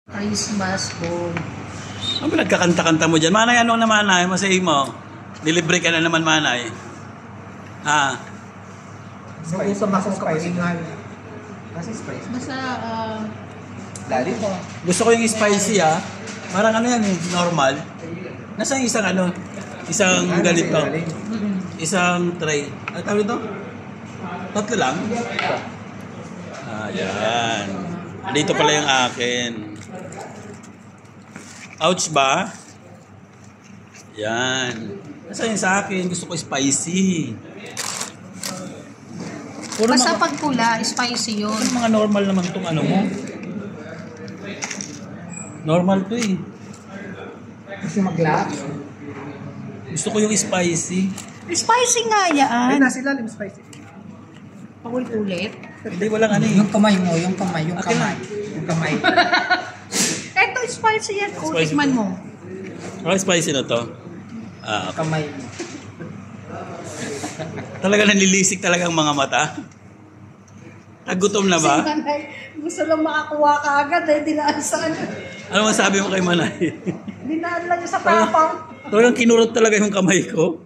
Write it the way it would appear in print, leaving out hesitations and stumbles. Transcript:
Christmas po. Ano ba nagkakanta-kanta mo dyan? Manay, ano na manay? Masay mo. Nilibre ka na naman manay. Ha? Nagutom ako sa kapalingan. Kasi spicy. Basta, Lali mo. Gusto ko yung spicy ha. Parang ano yan eh, normal. Nasa isang ano? Isang ganito. Isang tray. Ano tawag ito? Tatlo lang? Ayan. Dito pala yung akin. Ouch ba? Yan. Nasa yun sa akin. Gusto ko spicy. Puro basta mga, pag pula, spicy yun. mga normal naman itong ano mo. Normal to eh. Kasi mag-lax. Gusto ko yung spicy. Spicy nga yan. Ay, nasa ilalim spicy. Paulit-ulit. Hindi, walang ano eh. Yung kamay mo, yung kamay. Eto, spicy yan. O, Spicy tikman to. mo. Okay, spicy na to. Ah, okay. Kamay mo. Talaga nanilisik talaga ang mga mata. Nagutom na ba? Si Manay, gusto lang makakuha ka agad eh. Dinaan sa ano. Ano masabi mo kay Manay? Dinaan lang yung sa tapang. Talagang kinurot talaga yung kamay ko.